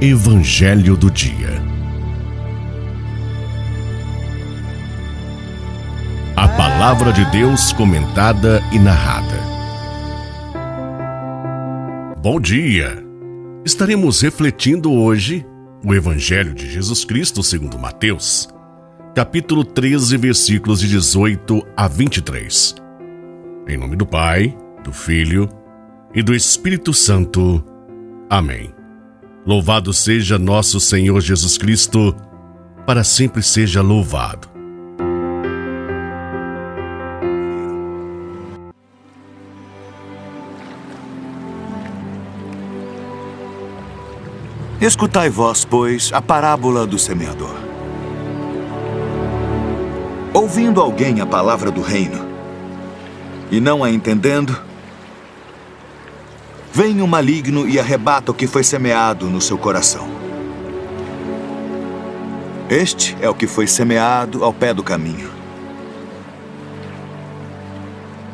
Evangelho do Dia. A Palavra de Deus comentada e narrada. Bom dia! Estaremos refletindo hoje o Evangelho de Jesus Cristo segundo Mateus, capítulo 13, versículos de 18 a 23. Em nome do Pai, do Filho e do Espírito Santo. Amém. Louvado seja nosso Senhor Jesus Cristo, para sempre seja louvado. Escutai vós, pois, a parábola do semeador. Ouvindo alguém a palavra do reino, e não a entendendo, vem o maligno e arrebata o que foi semeado no seu coração. Este é o que foi semeado ao pé do caminho.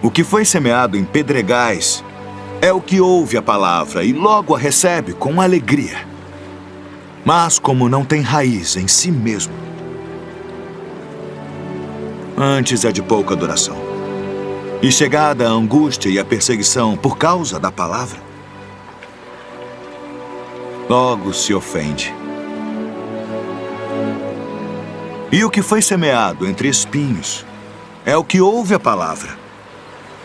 O que foi semeado em pedregais é o que ouve a palavra e logo a recebe com alegria. Mas como não tem raiz em si mesmo, antes é de pouca duração. E chegada a angústia e a perseguição por causa da palavra, logo se ofende. E o que foi semeado entre espinhos é o que ouve a palavra,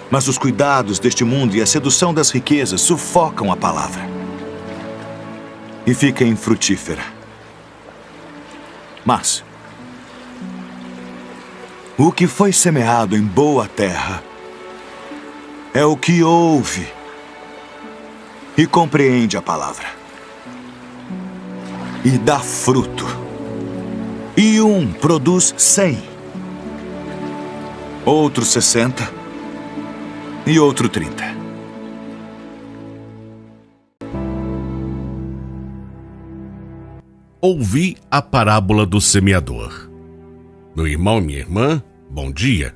mas os cuidados deste mundo e a sedução das riquezas sufocam a palavra e fica infrutífera. Mas o que foi semeado em boa terra é o que ouve e compreende a palavra e dá fruto. E um produz 100, outro 60 e outro 30. Ouvi a parábola do semeador. Meu irmão e minha irmã, bom dia.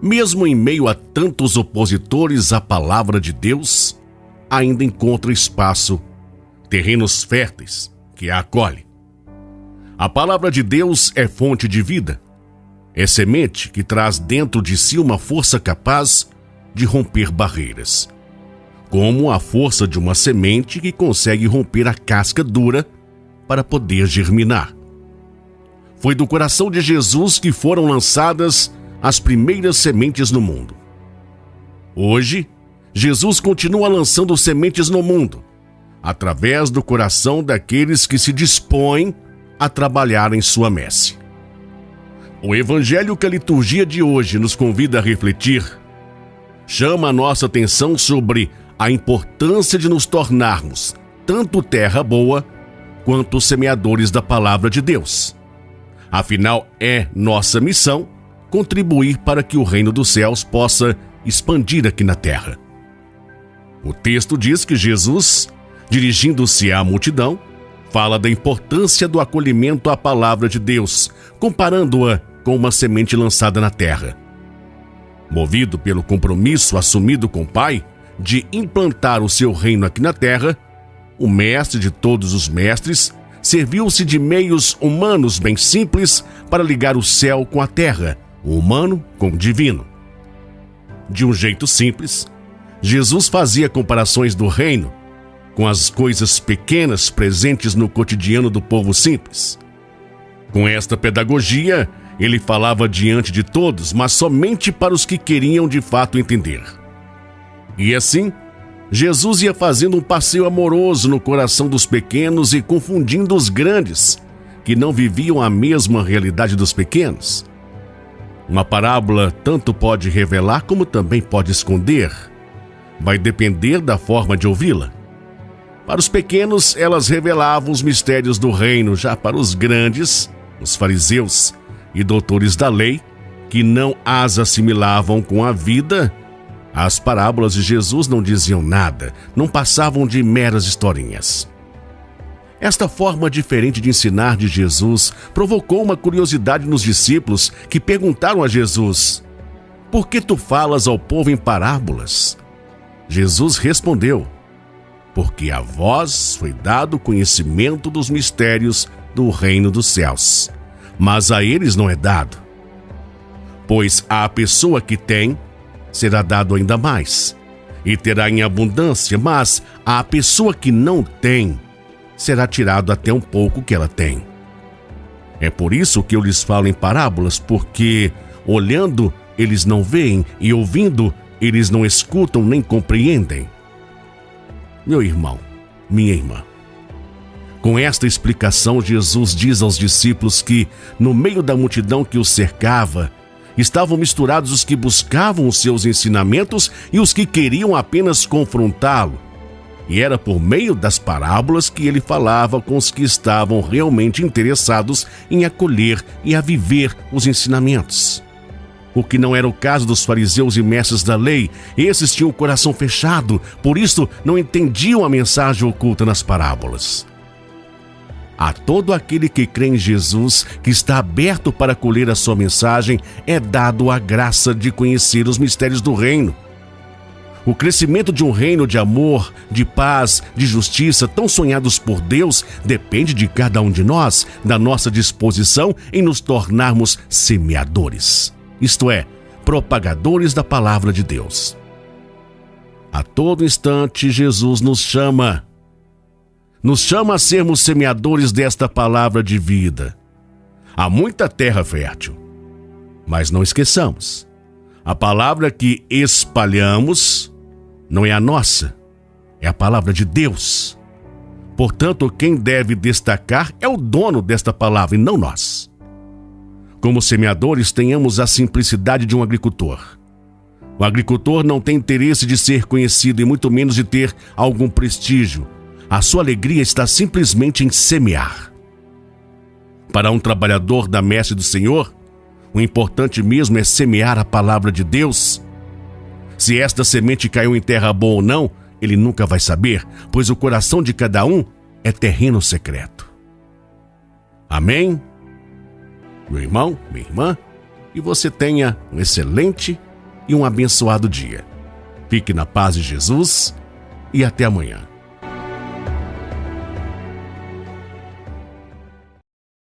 Mesmo em meio a tantos opositores à palavra de Deus, ainda encontra espaço, terrenos férteis que a acolhe. A palavra de Deus é fonte de vida, é semente que traz dentro de si uma força capaz de romper barreiras, como a força de uma semente que consegue romper a casca dura para poder germinar. Foi do coração de Jesus que foram lançadas as primeiras sementes no mundo. Hoje, Jesus continua lançando sementes no mundo, através do coração daqueles que se dispõem a trabalhar em sua messe. O evangelho que a liturgia de hoje nos convida a refletir chama a nossa atenção sobre a importância de nos tornarmos tanto terra boa quanto semeadores da palavra de Deus. Afinal, é nossa missão contribuir para que o reino dos céus possa expandir aqui na terra. O texto diz que Jesus, dirigindo-se à multidão, fala da importância do acolhimento à palavra de Deus, comparando-a com uma semente lançada na terra. Movido pelo compromisso assumido com o Pai de implantar o seu reino aqui na terra, o mestre de todos os mestres serviu-se de meios humanos bem simples para ligar o céu com a terra, o humano com o divino. De um jeito simples, Jesus fazia comparações do reino com as coisas pequenas presentes no cotidiano do povo simples. Com esta pedagogia, ele falava diante de todos, mas somente para os que queriam de fato entender. E assim, Jesus ia fazendo um passeio amoroso no coração dos pequenos e confundindo os grandes, que não viviam a mesma realidade dos pequenos. Uma parábola tanto pode revelar como também pode esconder. Vai depender da forma de ouvi-la. Para os pequenos, elas revelavam os mistérios do reino, já para os grandes, os fariseus e doutores da lei, que não as assimilavam com a vida, as parábolas de Jesus não diziam nada, não passavam de meras historinhas. Esta forma diferente de ensinar de Jesus provocou uma curiosidade nos discípulos que perguntaram a Jesus: "Por que tu falas ao povo em parábolas?" Jesus respondeu: porque a vós foi dado conhecimento dos mistérios do reino dos céus, mas a eles não é dado. Pois à pessoa que tem, será dado ainda mais, e terá em abundância, mas à pessoa que não tem, será tirado até um pouco que ela tem. É por isso que eu lhes falo em parábolas, porque olhando eles não veem e ouvindo eles não escutam nem compreendem. Meu irmão, minha irmã, com esta explicação, Jesus diz aos discípulos que, no meio da multidão que os cercava, estavam misturados os que buscavam os seus ensinamentos e os que queriam apenas confrontá-lo. E era por meio das parábolas que ele falava com os que estavam realmente interessados em acolher e a viver os ensinamentos. O que não era o caso dos fariseus e mestres da lei, esses tinham o coração fechado, por isso não entendiam a mensagem oculta nas parábolas. A todo aquele que crê em Jesus, que está aberto para acolher a sua mensagem, é dado a graça de conhecer os mistérios do reino. O crescimento de um reino de amor, de paz, de justiça, tão sonhados por Deus, depende de cada um de nós, da nossa disposição em nos tornarmos semeadores, isto é, propagadores da palavra de Deus. A todo instante, Jesus nos chama a sermos semeadores desta palavra de vida. Há muita terra fértil, mas não esqueçamos, a palavra que espalhamos não é a nossa, é a palavra de Deus. Portanto, quem deve destacar é o dono desta palavra e não nós. Como semeadores, tenhamos a simplicidade de um agricultor. O agricultor não tem interesse de ser conhecido e muito menos de ter algum prestígio. A sua alegria está simplesmente em semear. Para um trabalhador da messe do Senhor, o importante mesmo é semear a palavra de Deus. Se esta semente caiu em terra boa ou não, ele nunca vai saber, pois o coração de cada um é terreno secreto. Amém? Meu irmão, minha irmã, que você tenha um excelente e um abençoado dia. Fique na paz de Jesus e até amanhã.